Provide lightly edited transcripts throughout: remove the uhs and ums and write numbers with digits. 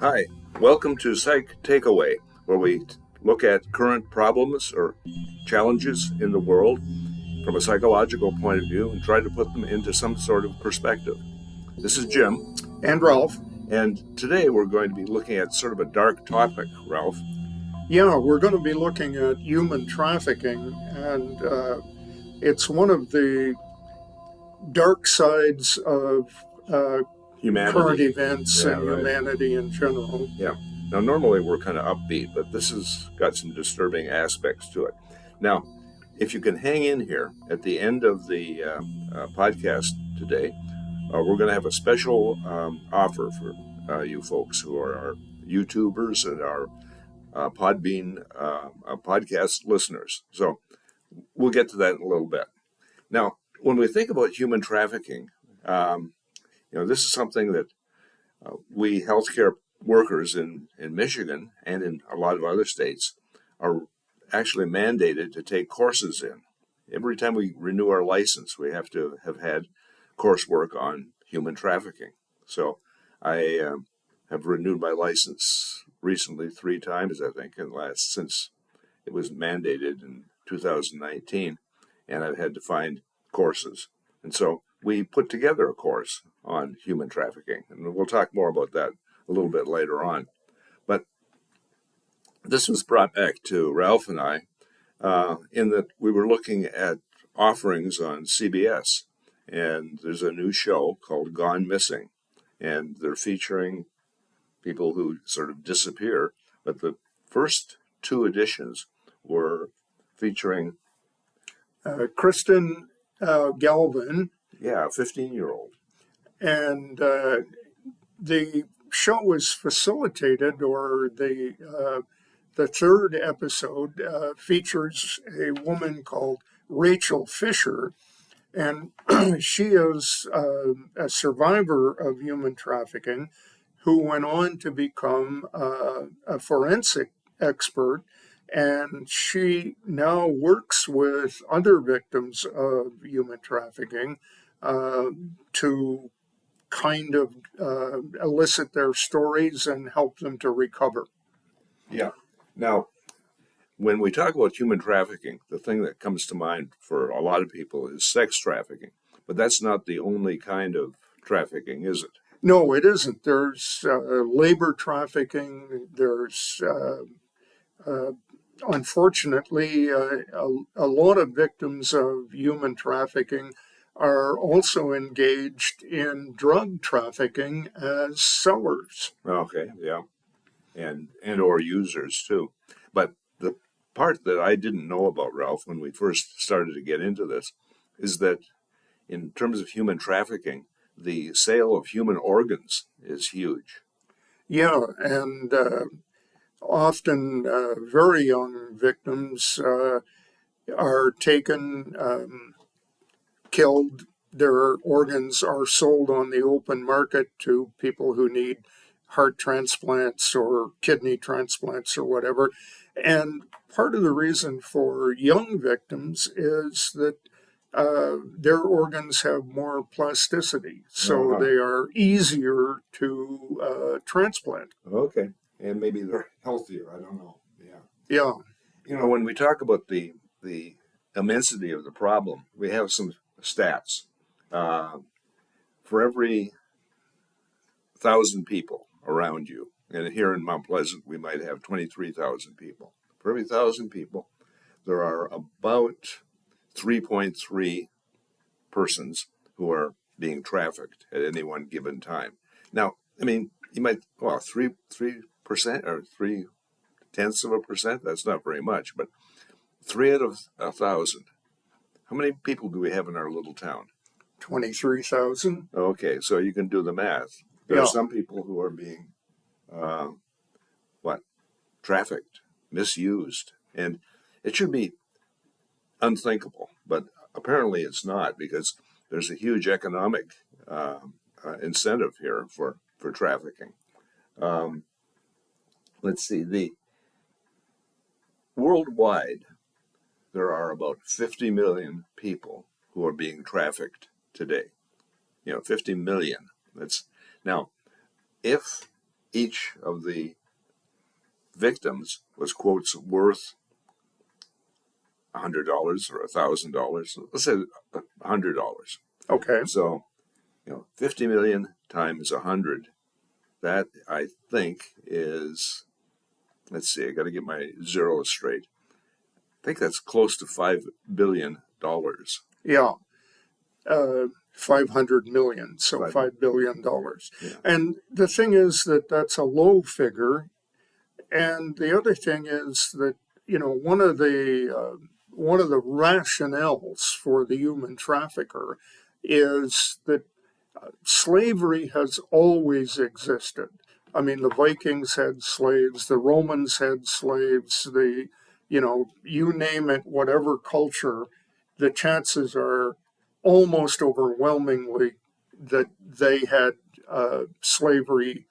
Hi, welcome to Psych Takeaway, where we look at current problems or challenges in the world from a psychological point of view and try to put them into some sort of perspective. This is Jim. And Ralph. And today we're going to be looking at sort of a dark topic, Ralph. Yeah, we're going to be looking at human trafficking, and it's one of the dark sides of current events and humanity in general. Yeah. Now, normally we're kind of upbeat, but this has got some disturbing aspects to it. Now, if you can hang in here at the end of the podcast today, we're going to have a special offer for you folks who are our YouTubers and our Podbean podcast listeners. So we'll get to that in a little bit. Now, when we think about human trafficking, this is something that we healthcare workers in Michigan and in a lot of other states are actually mandated to take courses in. Every time we renew our license, we have to have had coursework on human trafficking. So I have renewed my license recently 3 times, I think, since it was mandated in 2019, and I've had to find courses. And so we put together a course on human trafficking, and we'll talk more about that a little bit later on. But this was brought back to Ralph and I in that we were looking at offerings on CBS, and there's a new show called Gone Missing, and they're featuring people who sort of disappear. But the first 2 editions were featuring Kristen Galvin. Yeah, a 15-year-old. And the show was facilitated, or the 3rd episode features a woman called Rachel Fisher, and she is a survivor of human trafficking who went on to become a forensic expert, and she now works with other victims of human trafficking to kind of elicit their stories and help them to recover. Yeah. Now, when we talk about human trafficking, the thing that comes to mind for a lot of people is sex trafficking. But that's not the only kind of trafficking, is it? No, it isn't. There's labor trafficking. There's, unfortunately, a lot of victims of human trafficking are also engaged in drug trafficking as sellers. Okay, yeah. And or users too. But the part that I didn't know about, Ralph, when we first started to get into this, is that in terms of human trafficking, the sale of human organs is huge. Yeah, and often very young victims are taken, killed. Their organs are sold on the open market to people who need heart transplants or kidney transplants or whatever. And part of the reason for young victims is that their organs have more plasticity, so they are easier to transplant. Okay, and maybe they're healthier. I don't know. Yeah. When we talk about the immensity of the problem, we have some stats. For every 1,000 people around you, and here in Mount Pleasant, we might have 23,000 people. For every 1,000 people, there are about 3.3 persons who are being trafficked at any one given time. Now, I mean, you might, 3% or 0.3%, that's not very much, but 3 out of 1,000. How many people do we have in our little town? 23,000. Okay, so you can do the math. There are some people who are being, trafficked, misused, and it should be unthinkable, but apparently it's not, because there's a huge economic incentive here for trafficking. Let's see, worldwide, there are about 50 million people who are being trafficked today. 50 million. Now, if each of the victims was, quotes, worth $100 or $1,000. Let's say $100. Okay. So, 50 million times 100, that I think is, let's see, I got to get my zeros straight. I think that's close to $5 billion. Yeah. 500 million, so $5 billion. Yeah. And the thing is that that's a low figure. And the other thing is that, one of the rationales for the human trafficker is that slavery has always existed. I mean, the Vikings had slaves, the Romans had slaves, you name it, whatever culture, the chances are almost overwhelmingly that they had slavery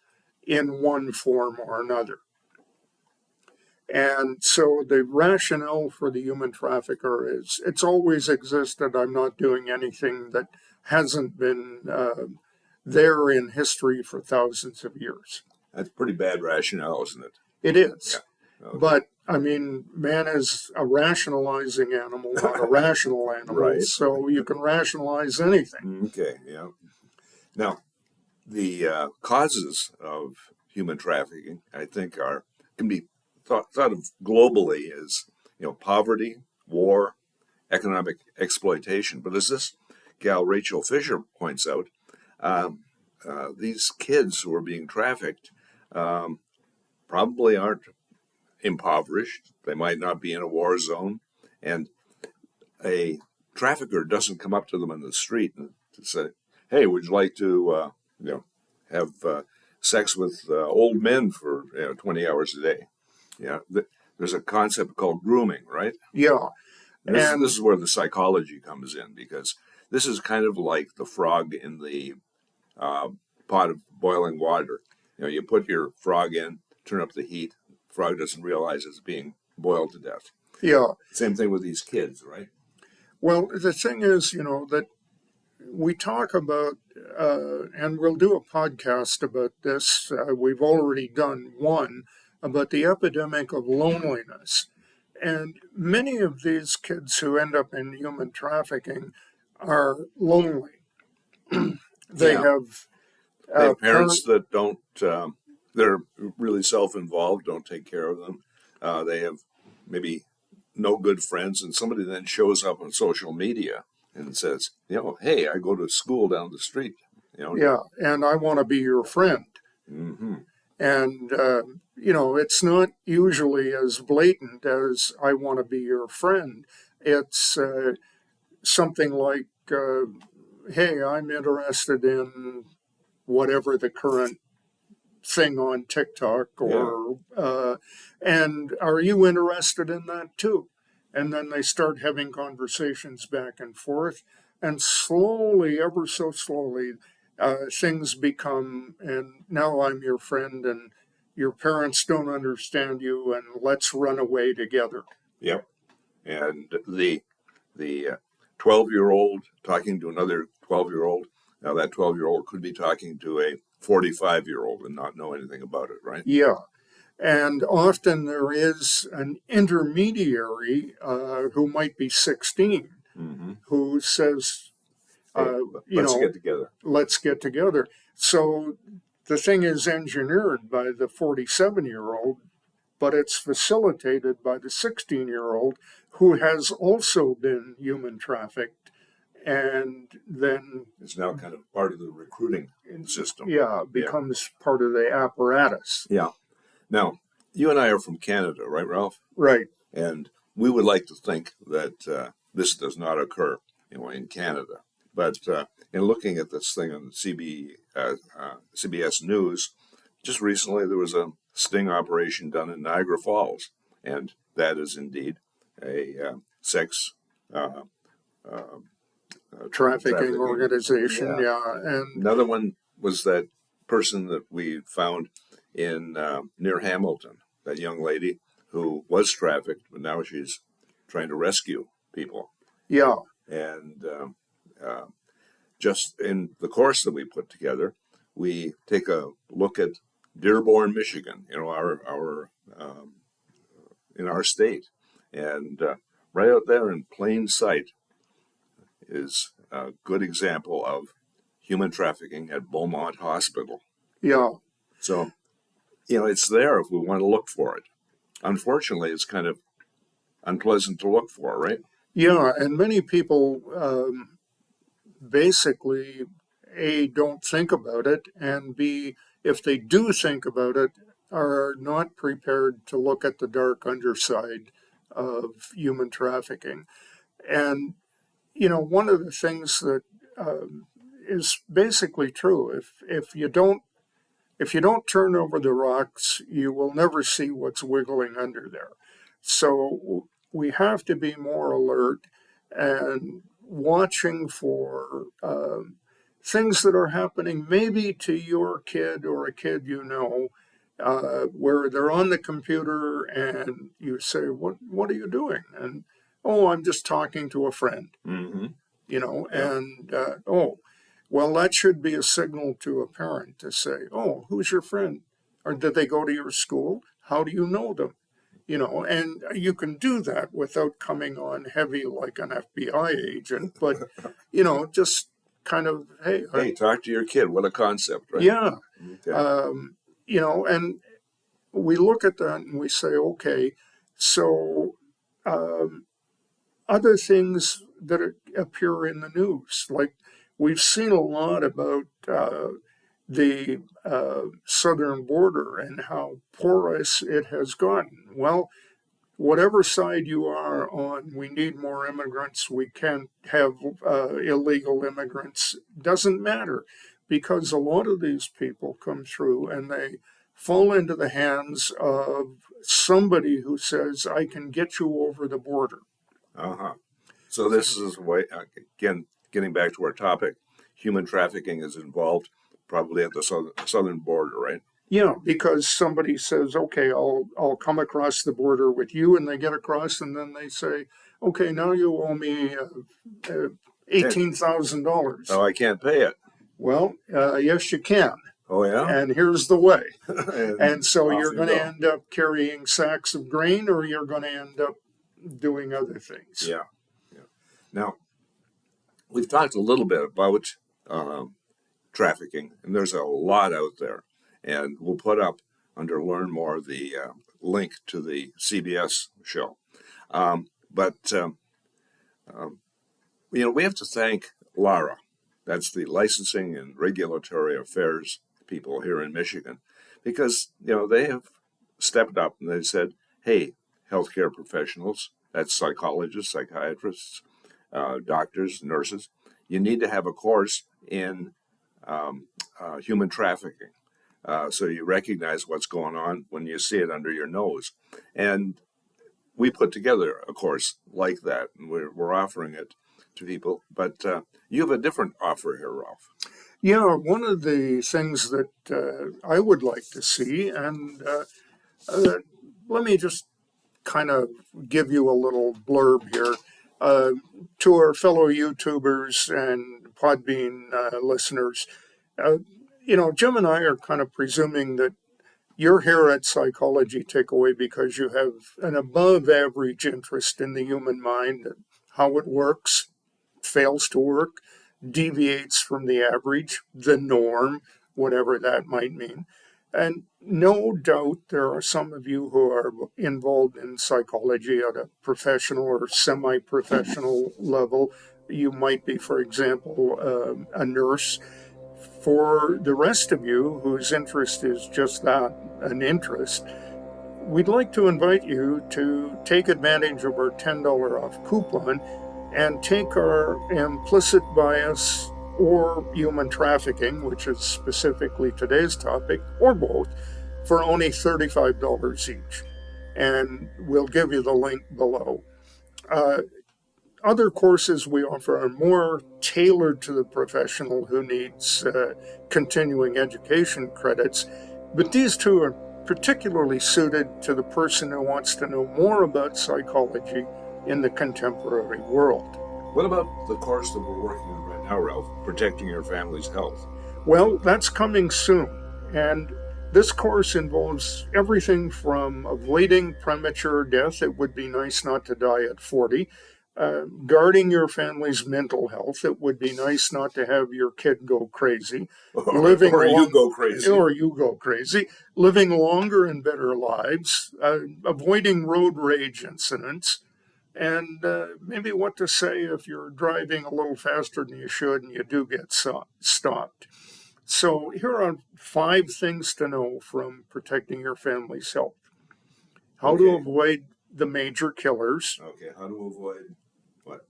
in one form or another. And so the rationale for the human trafficker is it's always existed. I'm not doing anything that hasn't been there in history for thousands of years. That's pretty bad rationale, isn't it? It is. Yeah. Okay. But, I mean, man is a rationalizing animal, not a rational animal. Right. So you can rationalize anything. Okay, yeah. Now, the causes of human trafficking, I think, can be thought of globally as poverty, war, economic exploitation. But as this gal Rachel Fisher points out, these kids who are being trafficked probably aren't impoverished. They might not be in a war zone, and a trafficker doesn't come up to them in the street and say, "Hey, would you like to, have sex with old men for 20 hours a day?" Yeah, there's a concept called grooming, right? Yeah. And this is where the psychology comes in, because this is kind of like the frog in the pot of boiling water. You put your frog in, turn up the heat. The frog doesn't realize it's being boiled to death. Yeah. Same thing with these kids, right? Well, the thing is, that we talk about, and we'll do a podcast about this. We've already done one about the epidemic of loneliness. And many of these kids who end up in human trafficking are lonely. They have parents that don't, they're really self-involved, don't take care of them. They have maybe no good friends, and somebody then shows up on social media and says, "Hey, I go to school down the street." Yeah, and I want to be your friend. Mm-hmm. And, it's not usually as blatant as "I want to be your friend." It's something like, "Hey, I'm interested in whatever the current thing on TikTok, or and are you interested in that too?" And then they start having conversations back and forth, and slowly, ever so slowly, things become, and now I'm your friend, and your parents don't understand you, and let's run away together. Yep. And the 12-year-old talking to another 12-year-old. Now that 12-year-old could be talking to a 45-year-old and not know anything about it, right? Yeah. And often there is an intermediary who might be 16 who says, let's get together. Let's get together. So the thing is engineered by the 47-year-old, but it's facilitated by the 16-year-old who has also been human trafficked. And then it's now kind of part of the recruiting system. Yeah, becomes part of the apparatus. Yeah. Now, you and I are from Canada, right, Ralph? Right. And we would like to think that this does not occur, in Canada. But in looking at this thing on CBS News, just recently there was a sting operation done in Niagara Falls, and that is indeed a sex trafficking organization. Yeah. And another one was that person that we found in near Hamilton, that young lady who was trafficked, but now she's trying to rescue people. Yeah. And just in the course that we put together, we take a look at Dearborn, Michigan, our in our state, and right out there in plain sight is a good example of human trafficking at Beaumont Hospital. Yeah. So, it's there if we want to look for it. Unfortunately, it's kind of unpleasant to look for, right? Yeah, and many people basically, A, don't think about it, and B, if they do think about it, are not prepared to look at the dark underside of human trafficking. And, one of the things that is basically true, if you don't turn over the rocks, you will never see what's wiggling under there. So we have to be more alert and watching for things that are happening maybe to your kid or a kid where they're on the computer and you say, "What are you doing?" And, "Oh, I'm just talking to a friend." Mm-hmm. Yeah. And well, that should be a signal to a parent to say, "Oh, who's your friend? Or did they go to your school? How do you know them?" And you can do that without coming on heavy like an FBI agent, but, just kind of, hey, Hey, talk to your kid. What a concept, right? yeah. Okay. And we look at that and we say, okay, so um, other things that appear in the news, like we've seen a lot about the southern border and how porous it has gotten. Well, whatever side you are on, we need more immigrants. We can't have illegal immigrants. Doesn't matter, because a lot of these people come through and they fall into the hands of somebody who says, "I can get you over the border." Uh-huh. So this is why, again, getting back to our topic, human trafficking is involved probably at the southern border, right? Yeah, because somebody says, "Okay, I'll come across the border with you," and they get across, and then they say, "Okay, now you owe me $18,000." Oh, I can't pay it. Well, yes, you can, Oh, yeah? and here's the way. And And so off you're you going to go. end up carrying sacks of grain, or you're going to end up doing other things. Yeah. Yeah. Now, we've talked a little bit about trafficking, and there's a lot out there. And we'll put up under Learn More the link to the CBS show. We have to thank Lara. That's the licensing and regulatory affairs people here in Michigan, because they have stepped up and they said, "Hey, healthcare professionals, that's psychologists, psychiatrists, doctors, nurses, you need to have a course in human trafficking, so you recognize what's going on when you see it under your nose." And we put together a course like that, and we're offering it to people. But you have a different offer here, Ralph. Yeah, one of the things that I would like to see, and let me just kind of give you a little blurb here. To our fellow YouTubers and Podbean listeners, Jim and I are kind of presuming that you're here at Psychology Takeaway because you have an above average interest in the human mind, how it works, fails to work, deviates from the average, the norm, whatever that might mean. And no doubt there are some of you who are involved in psychology at a professional or semi-professional level. You might be, for example, a nurse. For the rest of you whose interest is just that, an interest, we'd like to invite you to take advantage of our $10 off coupon and take our implicit bias or human trafficking, which is specifically today's topic, or both, for only $35 each. And we'll give you the link below. Other courses we offer are more tailored to the professional who needs continuing education credits, but these two are particularly suited to the person who wants to know more about psychology in the contemporary world. What about the course that we're working on right now, Ralph, Protecting Your Family's Health? Well, that's coming soon. And This course involves everything from avoiding premature death. It would be nice not to die at 40. Guarding your family's mental health. It would be nice not to have your kid go crazy. Or you go crazy. Or you go crazy. Living longer and better lives. Avoiding road rage incidents. And maybe what to say if you're driving a little faster than you should and you do get stopped. So here are 5 things to know from protecting your family's health. How to avoid the major killers. Okay, how to avoid what?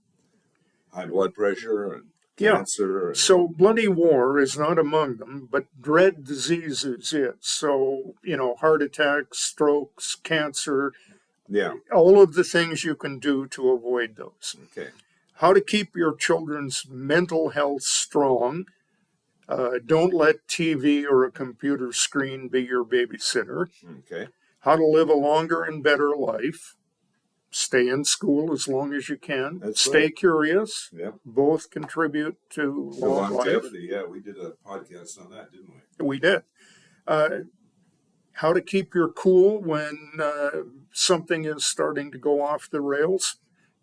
High blood pressure and cancer. So bloody war is not among them, but dread diseases is. So, heart attacks, strokes, cancer. Yeah. All of the things you can do to avoid those. Okay. How to keep your children's mental health strong. Don't let TV or a computer screen be your babysitter. Okay. How to live a longer and better life. Stay in school as long as you can. Stay curious. Yeah. Both contribute to longevity. Yeah, we did a podcast on that, didn't we? We did. How to keep your cool when something is starting to go off the rails.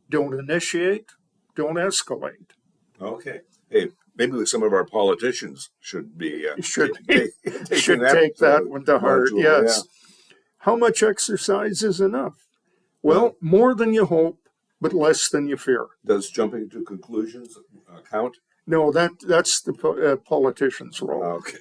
Don't initiate. Don't escalate. Okay. Hey, maybe some of our politicians should be take that one to heart. Module. Yes. Yeah. How much exercise is enough? Well, more than you hope, but less than you fear. Does jumping to conclusions count? No, that's the politician's role. Okay.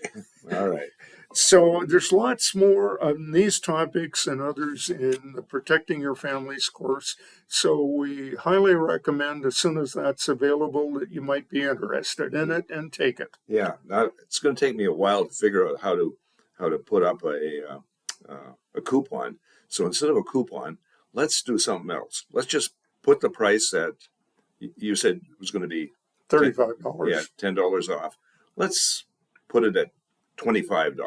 All right. So there's lots more on these topics and others in the Protecting Your Family's course. So we highly recommend, as soon as that's available, that you might be interested in it and take it. Yeah, it's going to take me a while to figure out how to put up a coupon. So instead of a coupon, let's do something else. Let's just put the price at, you said it was going to be $35. Yeah, $10 off. Let's put it at $25.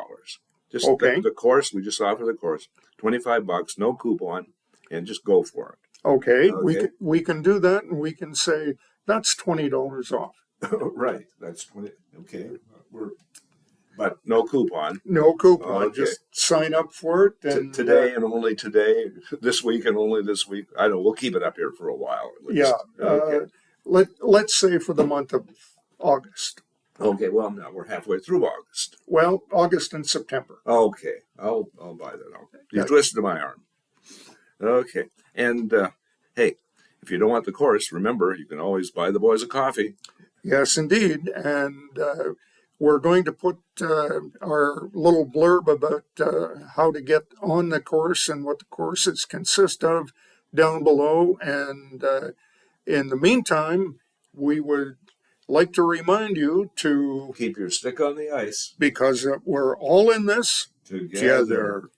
Just the course, we just offer the course, $25, no coupon, and just go for it. Okay. We can do that, and we can say that's $20 off. Right, that's 20. Okay, but no coupon. No coupon. Okay. Just sign up for it. And today and only today. This week and only this week. I don't know. We'll keep it up here for a while at least. Yeah. Okay. Let's say for the month of August. Okay, well, now we're halfway through August. Well, August and September. Okay, I'll buy that. Okay. You twisted my arm. Okay, and hey, if you don't want the course, remember, you can always buy the boys a coffee. Yes, indeed, and we're going to put our little blurb about how to get on the course and what the courses consist of down below, and in the meantime, we would like to remind you to keep your stick on the ice, because we're all in this together.